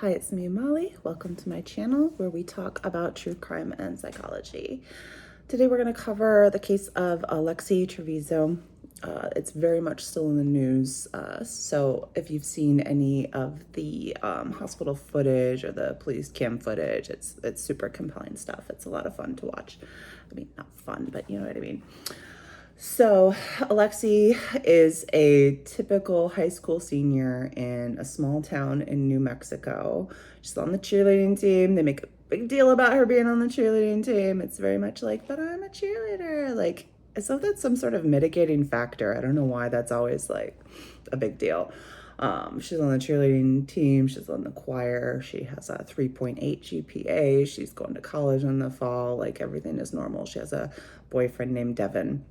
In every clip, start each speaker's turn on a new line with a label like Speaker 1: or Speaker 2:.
Speaker 1: Hi, it's me, Molly. Welcome to my channel where we talk about true crime and psychology. Today we're going to cover the case of Alexee Trevizo. It's very much still in the news, so if you've seen any of the hospital footage or the police cam footage, it's super compelling stuff. It's a lot of fun to watch. I mean, not fun, but you know what I mean. So Alexee is a typical high school senior in a small town in New Mexico. She's on the cheerleading team. They make a big deal about her being on the cheerleading team. It's very much like, but I'm a cheerleader. Like, as if that's some sort of mitigating factor. I don't know why that's always like a big deal. She's on the cheerleading team. She's on the choir. She has a 3.8 GPA. She's going to college in the fall. Like, everything is normal. She has a boyfriend named Devin.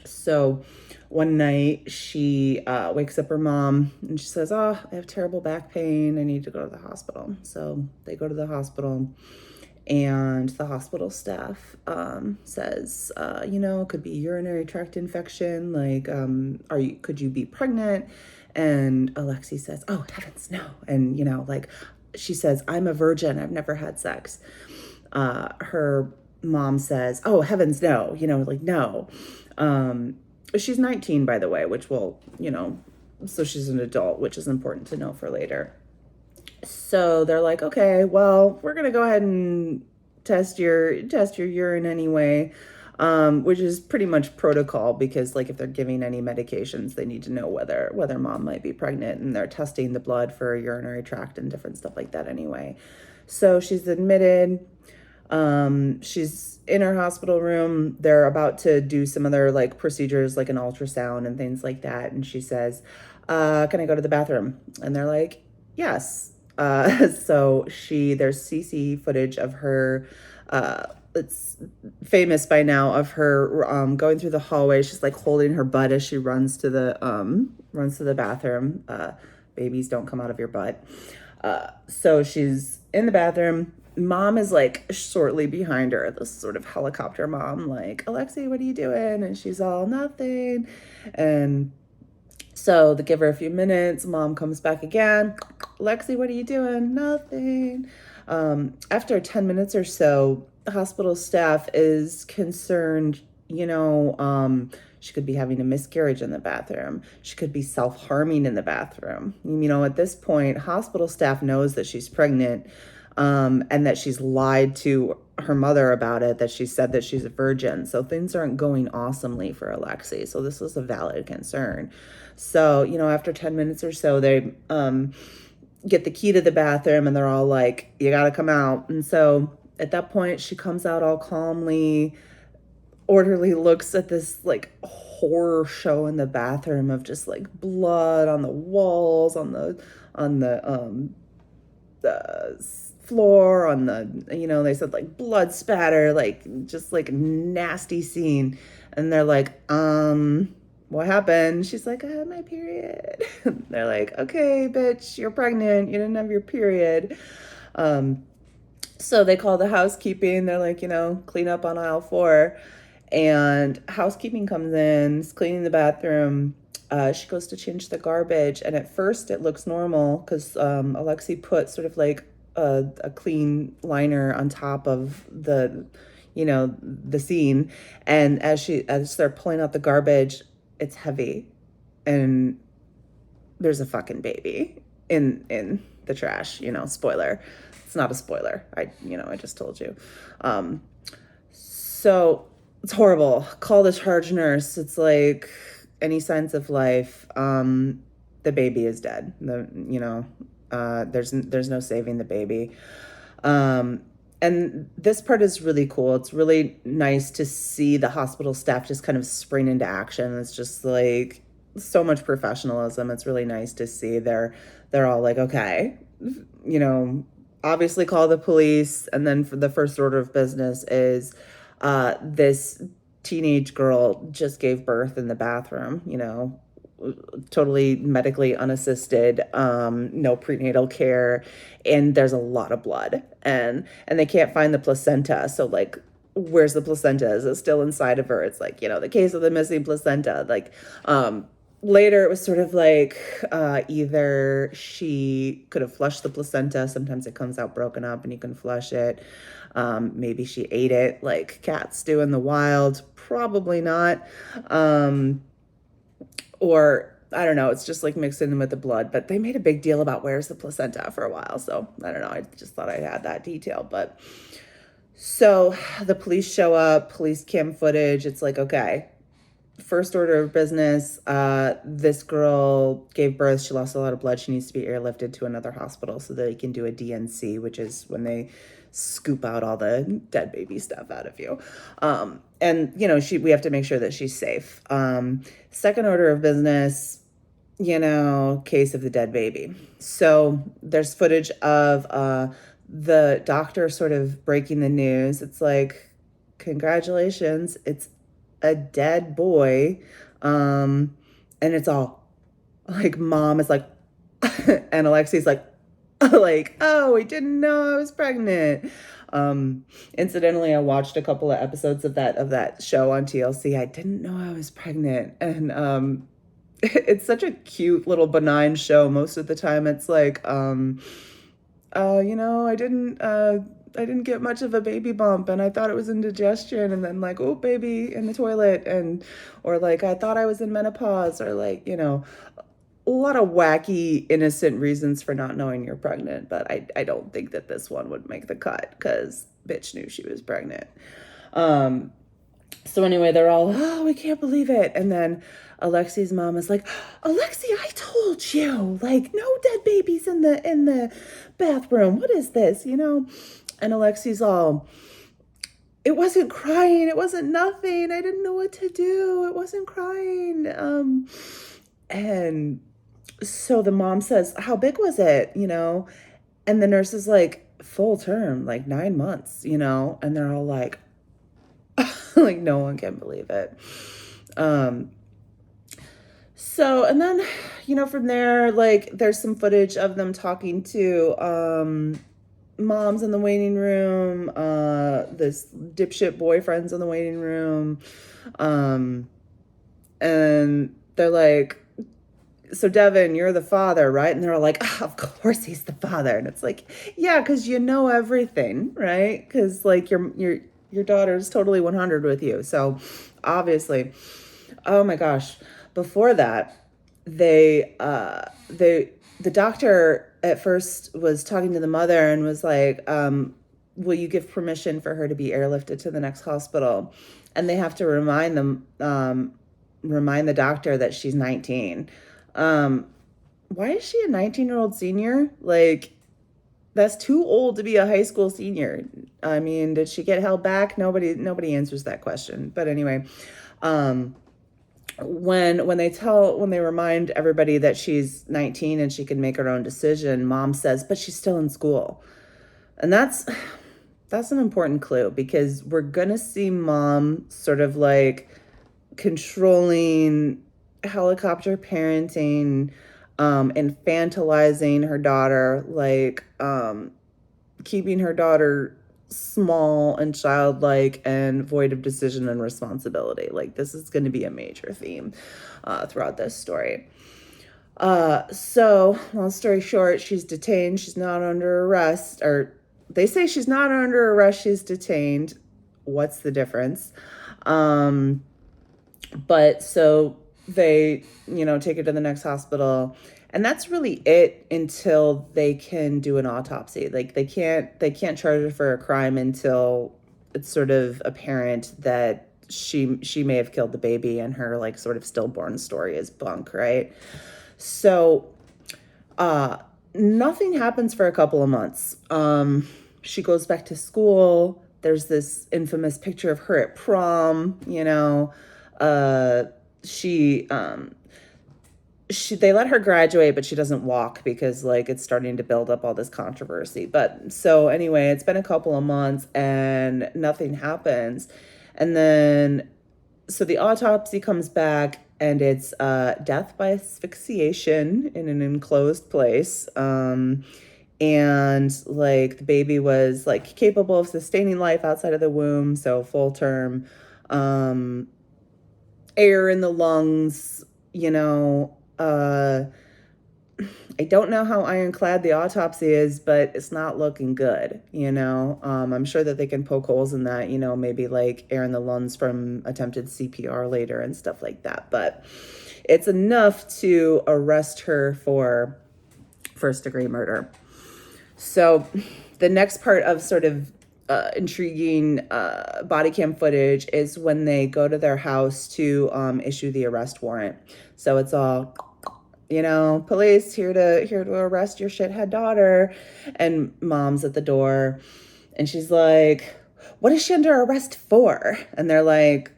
Speaker 1: So one night she wakes up her mom and she says, "Oh, I have terrible back pain. I need to go to the hospital." So they go to the hospital, and the hospital staff says, could be urinary tract infection. Like, could you be pregnant? And Alexee says, "Oh, heavens, no." And, she says, "I'm a virgin. I've never had sex." Her mom says, "Oh, heavens, no." No. She's 19, by the way, which will, so she's an adult, which is important to know for later. So they're like, "Okay, well, we're going to go ahead and test your urine anyway." Which is pretty much protocol because, like, if they're giving any medications, they need to know whether mom might be pregnant, and they're testing the blood for urinary tract and different stuff like that anyway. So she's admitted. She's in her hospital room. They're about to do some other like procedures, like an ultrasound and things like that. And she says, "Can I go to the bathroom?" And they're like, "Yes." So there's CC footage of her, it's famous by now, of her going through the hallway. She's like holding her butt as she runs to the bathroom. Babies don't come out of your butt. So she's in the bathroom. Mom is like shortly behind her, this sort of helicopter mom, like, "Alexee, what are you doing?" And she's all, "Nothing." And so they give her a few minutes. Mom comes back again. "Alexee, what are you doing?" "Nothing." After 10 minutes or so, the hospital staff is concerned, she could be having a miscarriage in the bathroom. She could be self-harming in the bathroom. At this point, hospital staff knows that she's pregnant, and that she's lied to her mother about it, that she said that she's a virgin. So things aren't going awesomely for Alexee. So this was a valid concern. So, after 10 minutes or so, they get the key to the bathroom, and they're all like, "You got to come out." And so at that point, she comes out all calmly. Orderly looks at this like horror show in the bathroom of just like blood on the walls, on the floor, on they said like blood spatter, like just like nasty scene. And they're like, "What happened?" She's like, "I had my period." They're like, "Okay, bitch, you're pregnant. You didn't have your period." So they call the housekeeping. They're like, "Clean up on aisle 4." And housekeeping comes in, is cleaning the bathroom. She goes to change the garbage, and at first it looks normal because Alexee put sort of like a clean liner on top of the scene. And as they're pulling out the garbage, it's heavy, and there's a fucking baby in the trash. Spoiler. It's not a spoiler. I just told you. So it's horrible. Call the charge nurse. It's like, any signs of life. The baby is dead. There's no saving the baby. And this part is really cool. It's really nice to see the hospital staff just kind of spring into action. It's just like so much professionalism. It's really nice to see. They're all like, "Okay, obviously call the police." And then for the first order of business is, this teenage girl just gave birth in the bathroom, totally medically unassisted, no prenatal care, and there's a lot of blood, and they can't find the placenta. So like, where's the placenta? Is it still inside of her? It's like, the case of the missing placenta. Like, later it was sort of like either she could have flushed the placenta. Sometimes it comes out broken up and you can flush it. Maybe she ate it like cats do in the wild. Probably not. Or I don't know, it's just like mixed in with the blood. But they made a big deal about where's the placenta for a while. So I don't know. I just thought I had that detail. But so the police show up, police cam footage. It's like, okay, first order of business, this girl gave birth. She lost a lot of blood. She needs to be airlifted to another hospital so that they can do a DNC, which is when they scoop out all the dead baby stuff out of you. And you know, we have to make sure that she's safe. Second order of business, you know, case of the dead baby. So there's footage of the doctor sort of breaking the news. It's like, congratulations, it's a dead boy. And it's all like, mom is like, and Alexee's like, like, oh, we didn't know I was pregnant. Incidentally, I watched a couple of episodes of that show on TLC. I didn't know I was pregnant. And it's such a cute little benign show. Most of the time it's like, you know, I didn't get much of a baby bump and I thought it was indigestion, and then like, oh, baby in the toilet, and or like I thought I was in menopause, or like, you know, a lot of wacky innocent reasons for not knowing you're pregnant. But I don't think that this one would make the cut because bitch knew she was pregnant. So anyway, they're all, oh, we can't believe it. And then Alexee's mom is like, Alexee, I told you, like, no dead babies in the bathroom. What is this, you know? And Alexee's all, it wasn't crying. It wasn't nothing. I didn't know what to do. It wasn't crying. And so the mom says, how big was it, you know? And the nurse is like, full term, like 9 months, you know? And they're all like, like, no one can believe it. So, and then, you know, from there, like, there's some footage of them talking to moms in the waiting room, this dipshit boyfriends in the waiting room. And they're like, so Devin, you're the father, right? And they're all like, oh, of course he's the father. And it's like, yeah, because you know everything, right? Because like your daughter's totally 100 with you. So obviously, oh my gosh. Before that, the doctor at first was talking to the mother and was like, will you give permission for her to be airlifted to the next hospital? And they have to remind the doctor that she's 19. Why is she a 19-year-old senior? Like, that's too old to be a high school senior. I mean, did she get held back? Nobody answers that question. But anyway, when they remind everybody that she's 19 and she can make her own decision, mom says, but she's still in school. And that's an important clue, because we're gonna see mom sort of like controlling, helicopter parenting, infantilizing her daughter, like keeping her daughter small and childlike and void of decision and responsibility. Like, this is going to be a major theme throughout this story. So long story short, she's detained. She's not under arrest, or they say she's not under arrest. She's detained. What's the difference? But so they, you know, take her to the next hospital, and that's really it until they can do an autopsy. Like, they can't charge her for a crime until it's sort of apparent that she may have killed the baby, and her like sort of stillborn story is bunk, right? So nothing happens for a couple of months. She goes back to school. There's this infamous picture of her at prom, you know. They let her graduate, but she doesn't walk because like it's starting to build up all this controversy. But so anyway, it's been a couple of months and nothing happens. And then, so the autopsy comes back and it's death by asphyxiation in an enclosed place. And like the baby was like capable of sustaining life outside of the womb. So full term, air in the lungs, you know, I don't know how ironclad the autopsy is, but it's not looking good, you know. I'm sure that they can poke holes in that, you know, maybe like air in the lungs from attempted CPR later and stuff like that. But it's enough to arrest her for first-degree murder. So the next part of sort of intriguing body cam footage is when they go to their house to issue the arrest warrant. So it's all, you know, police here to arrest your shithead daughter, and mom's at the door, and she's like, "What is she under arrest for?" And they're like,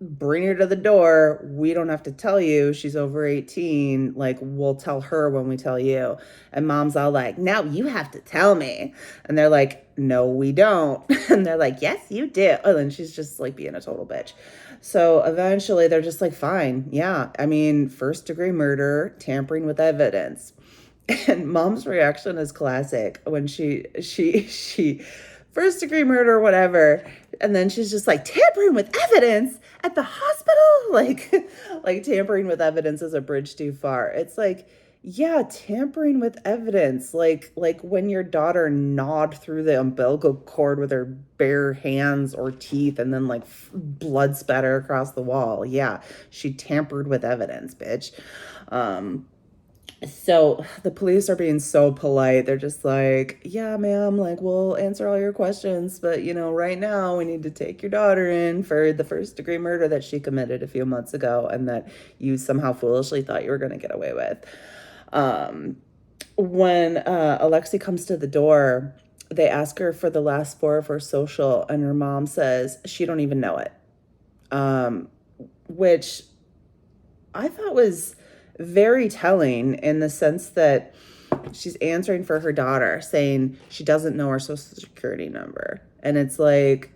Speaker 1: "Bring her to the door. We don't have to tell you. She's over 18. Like, we'll tell her when we tell you." And mom's all like, "Now you have to tell me." And they're like, "No, we don't." And they're like, "Yes, you do." Oh, and she's just like being a total bitch. So eventually they're just like, "Fine. Yeah. I mean, first degree murder, tampering with evidence." And mom's reaction is classic when she first degree murder, whatever. And then she's just like, "Tampering with evidence at the hospital?" Like tampering with evidence is a bridge too far. It's like, yeah, tampering with evidence. Like when your daughter gnawed through the umbilical cord with her bare hands or teeth and then like blood spatter across the wall. Yeah, she tampered with evidence, bitch. So the police are being so polite. They're just like, "Yeah, ma'am, like we'll answer all your questions, but you know, right now we need to take your daughter in for the first degree murder that she committed a few months ago and that you somehow foolishly thought you were going to get away with." When Alexee comes to the door, they ask her for the last four of her social, and her mom says she don't even know it. Which I thought was very telling in the sense that she's answering for her daughter, saying she doesn't know her social security number. And it's like,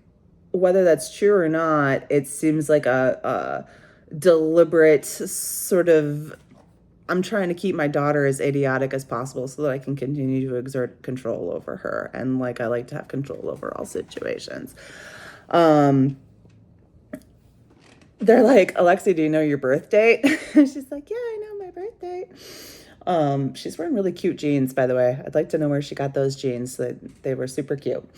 Speaker 1: whether that's true or not, it seems like a deliberate sort of, I'm trying to keep my daughter as idiotic as possible so that I can continue to exert control over her. And like, I like to have control over all situations. They're like, "Alexee, do you know your birth date?" She's like, "Yeah, I know my birth date." She's wearing really cute jeans, by the way. I'd like to know where she got those jeans. They were super cute.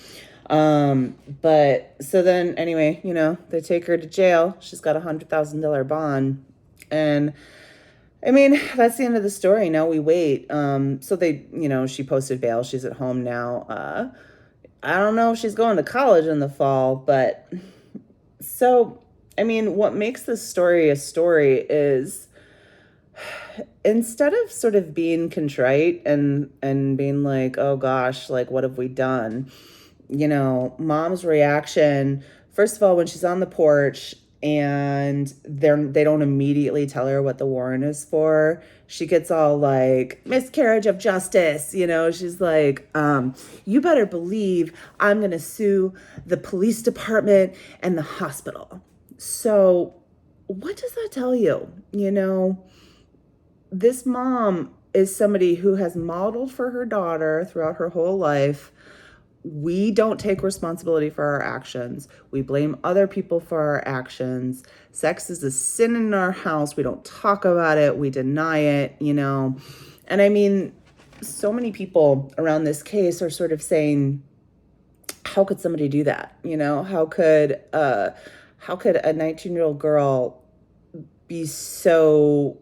Speaker 1: But so then anyway, you know, they take her to jail. She's got $100,000 bond. And I mean, that's the end of the story. Now we wait. So they, you know, she posted bail. She's at home now. I don't know if she's going to college in the fall, but so I mean, what makes this story a story is instead of sort of being contrite and being like, "Oh gosh, like what have we done?" You know, mom's reaction, first of all, when she's on the porch and they don't immediately tell her what the warrant is for, she gets all like, "Miscarriage of justice," you know. She's like, "You better believe I'm gonna sue the police department and the hospital." So what does that tell you? You know, this mom is somebody who has modeled for her daughter throughout her whole life. We don't take responsibility for our actions. We blame other people for our actions. Sex is a sin in our house. We don't talk about it. We deny it, you know. And I mean, so many people around this case are sort of saying, how could somebody do that? You know, how could a 19-year-old girl be so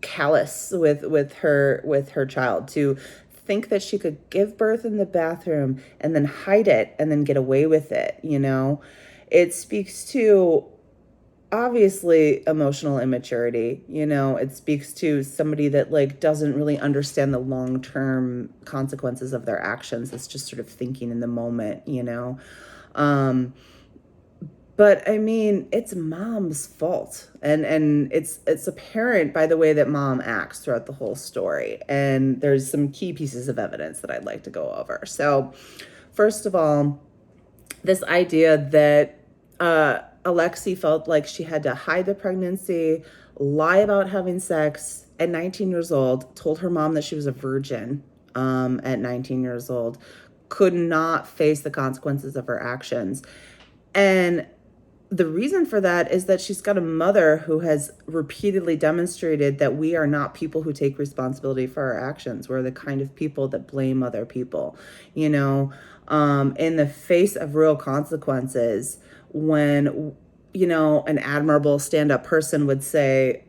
Speaker 1: callous with her child, to think that she could give birth in the bathroom and then hide it and then get away with it, you know? It speaks to obviously emotional immaturity, you know. It speaks to somebody that like doesn't really understand the long-term consequences of their actions. It's just sort of thinking in the moment, you know. But I mean, it's mom's fault. And it's apparent by the way that mom acts throughout the whole story. And there's some key pieces of evidence that I'd like to go over. So, first of all, this idea that Alexee felt like she had to hide the pregnancy, lie about having sex at 19 years old, told her mom that she was a virgin at 19 years old, could not face the consequences of her actions. And the reason for that is that she's got a mother who has repeatedly demonstrated that we are not people who take responsibility for our actions. We're the kind of people that blame other people, you know, in the face of real consequences. When, you know, an admirable stand-up person would say,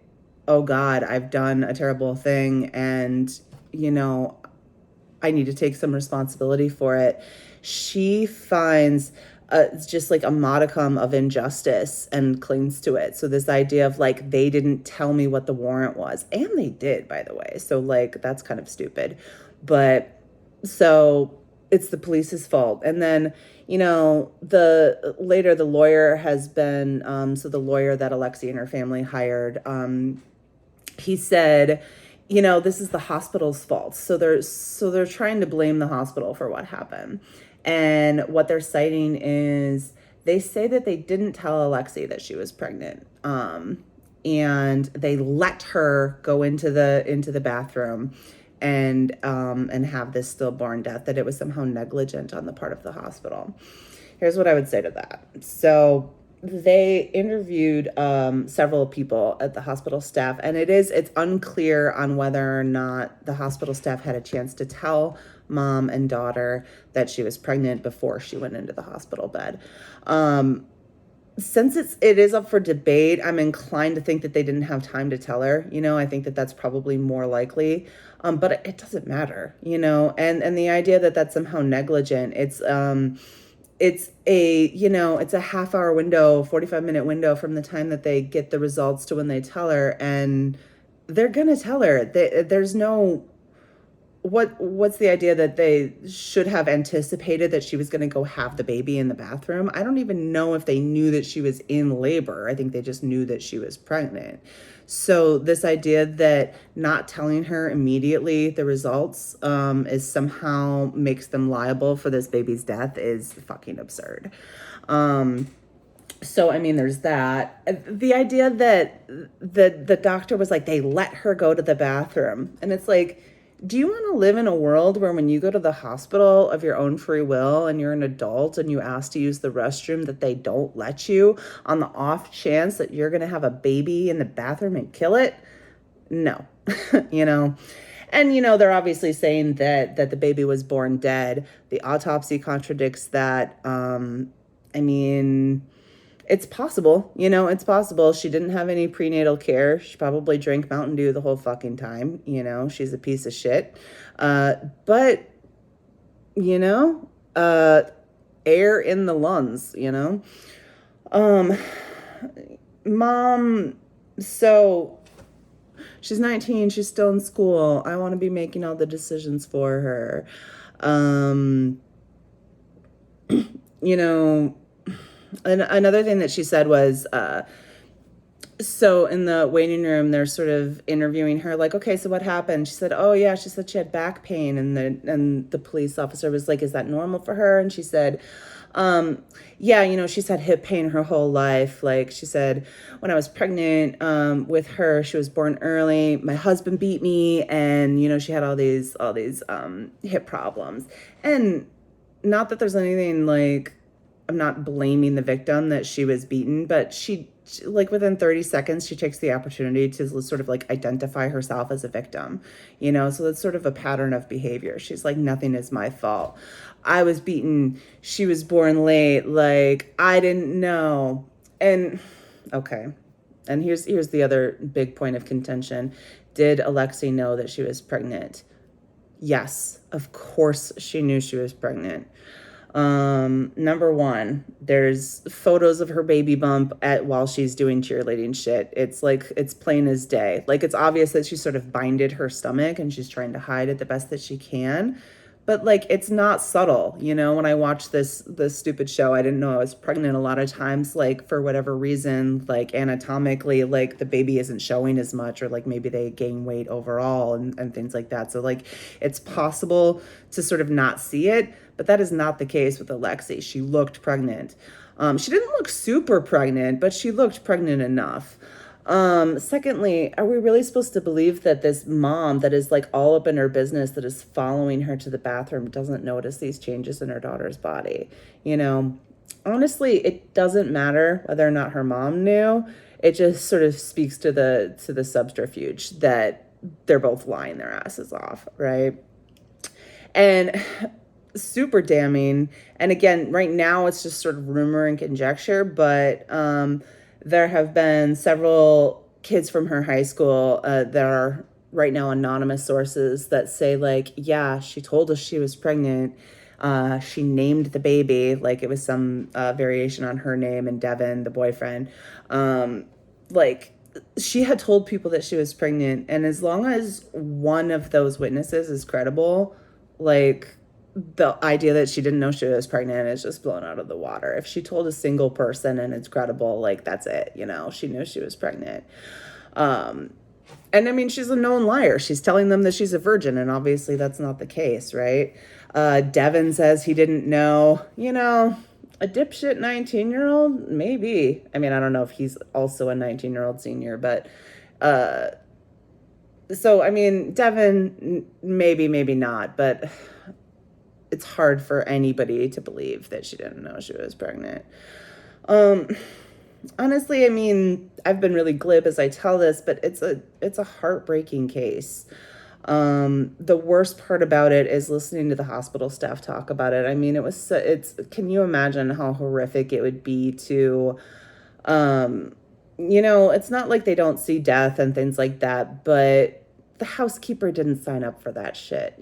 Speaker 1: oh God, I've done a terrible thing, and, you know, I need to take some responsibility for it. She finds just like a modicum of injustice and clings to it. So this idea of like, they didn't tell me what the warrant was, and they did, by the way. So like, that's kind of stupid. But so it's the police's fault. And then, you know, the lawyer has been, so the lawyer that Alexee and her family hired, he said, you know, this is the hospital's fault. So they're trying to blame the hospital for what happened. And what they're citing is, they say that they didn't tell Alexee that she was pregnant. And they let her go into the bathroom and have this stillborn death, that it was somehow negligent on the part of the hospital. Here's what I would say to that. So they interviewed several people at the hospital staff, and it's unclear on whether or not the hospital staff had a chance to tell mom and daughter that she was pregnant before she went into the hospital bed. Since it is up for debate, I'm inclined to think that they didn't have time to tell her. You know, I think that that's probably more likely. But it doesn't matter, you know, and the idea that that's somehow negligent, it's a, you know, it's a half-hour window, 45-minute window from the time that they get the results to when they tell her, and they're gonna tell her. There's no, what's the idea that they should have anticipated that she was going to go have the baby in the bathroom? I don't even know if they knew that she was in labor. I think they just knew that she was pregnant. So this idea that not telling her immediately the results is somehow makes them liable for this baby's death is fucking absurd. So, I mean, there's that. The idea that the doctor was like, they let her go to the bathroom. And it's like, do you want to live in a world where when you go to the hospital of your own free will and you're an adult and you ask to use the restroom, that they don't let you on the off chance that you're going to have a baby in the bathroom and kill it? No, you know. And, you know, they're obviously saying that the baby was born dead. The autopsy contradicts that. I mean, it's possible, you know, it's possible. She didn't have any prenatal care. She probably drank Mountain Dew the whole fucking time. You know, she's a piece of shit. But, you know, air in the lungs, you know. Mom, so she's 19. She's still in school. I want to be making all the decisions for her. You know, and another thing that she said was, so in the waiting room, they're sort of interviewing her, like, okay, so what happened? She said, oh yeah, she said she had back pain, and the police officer was like, is that normal for her? And she said, yeah, you know, she's had hip pain her whole life. Like, she said, when I was pregnant with her, she was born early. My husband beat me, and you know, she had all these hip problems. And not that there's anything like, I'm not blaming the victim that she was beaten, but she like within 30 seconds, she takes the opportunity to sort of like identify herself as a victim, you know? So that's sort of a pattern of behavior. She's like, nothing is my fault. I was beaten. She was born late. Like, I didn't know. And okay. And here's the other big point of contention. Did Alexee know that she was pregnant? Yes, of course she knew she was pregnant. Number one, there's photos of her baby bump while she's doing cheerleading shit. It's like, it's plain as day. Like, it's obvious that she sort of binded her stomach and she's trying to hide it the best that she can. But like, it's not subtle, you know. When I watched this stupid show, I didn't know I was pregnant. A lot of times, like, for whatever reason, like anatomically, like the baby isn't showing as much, or like maybe they gain weight overall and things like that. So like, it's possible to sort of not see it, but that is not the case with Alexee. She looked pregnant. She didn't look super pregnant, but she looked pregnant enough. Secondly, are we really supposed to believe that this mom that is like all up in her business, that is following her to the bathroom, doesn't notice these changes in her daughter's body? You know, Honestly, it doesn't matter whether or not her mom knew. It just sort of speaks to the subterfuge that they're both lying their asses off, right? And super damning. And again, right now it's just sort of rumor and conjecture, but there have been several kids from her high school that are right now anonymous sources that say, like, yeah, she told us she was pregnant. She named the baby, like it was some variation on her name, and Devin, the boyfriend. Like, she had told people that she was pregnant, and as long as one of those witnesses is credible, like, the idea that she didn't know she was pregnant is just blown out of the water. If she told a single person and it's credible, like, that's it, she knew she was pregnant. And I mean, she's a known liar. She's telling them that she's a virgin, and obviously that's not the case, right? Devin says he didn't know, a dipshit 19-year-old, maybe. I mean, I don't know if he's also a 19-year-old senior, but so, I mean, Devin, maybe not, but it's hard for anybody to believe that she didn't know she was pregnant. Honestly, I mean, I've been really glib as I tell this, but it's a heartbreaking case. The worst part about it is listening to the hospital staff talk about it. I mean, can you imagine how horrific it would be to, it's not like they don't see death and things like that, but the housekeeper didn't sign up for that shit.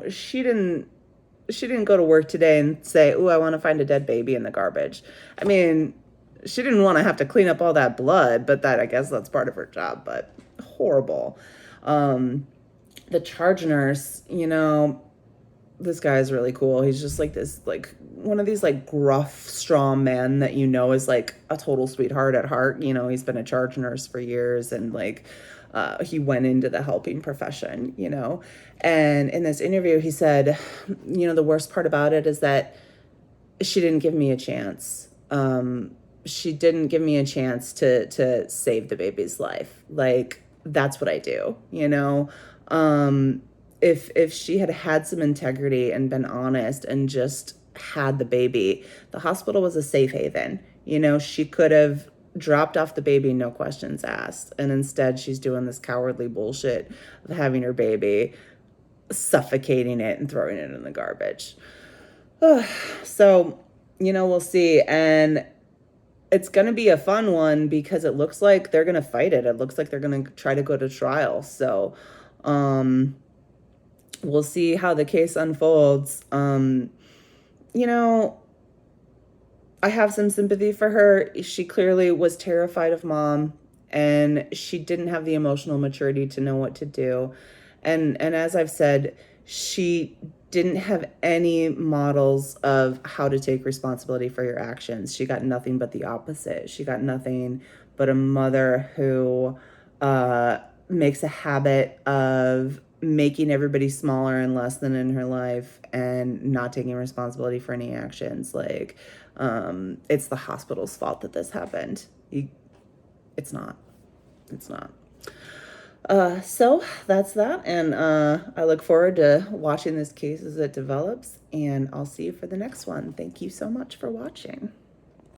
Speaker 1: She didn't go to work today and say, "Ooh, I want to find a dead baby in the garbage." I mean, she didn't want to have to clean up all that blood, but I guess that's part of her job, but horrible. The charge nurse, this guy's really cool. He's just like this, like one of these like gruff, strong men that is like a total sweetheart at heart. He's been a charge nurse for years, and like he went into the helping profession, And in this interview, he said, the worst part about it is that she didn't give me a chance. She didn't give me a chance to save the baby's life. Like, that's what I do, If she had had some integrity and been honest and just had the baby, the hospital was a safe haven. She could have dropped off the baby, no questions asked. And instead, she's doing this cowardly bullshit of having her baby, suffocating it and throwing it in the garbage. So, we'll see. And it's going to be a fun one because it looks like they're going to fight it. It looks like they're going to try to go to trial. So, we'll see how the case unfolds. I have some sympathy for her. She clearly was terrified of mom, and she didn't have the emotional maturity to know what to do. And as I've said, she didn't have any models of how to take responsibility for your actions. She got nothing but the opposite. She got nothing but a mother who makes a habit of making everybody smaller and less than in her life and not taking responsibility for any actions. Like, it's the hospital's fault that this happened. It's not. It's not. So that's that. And I look forward to watching this case as it develops. And I'll see you for the next one. Thank you so much for watching.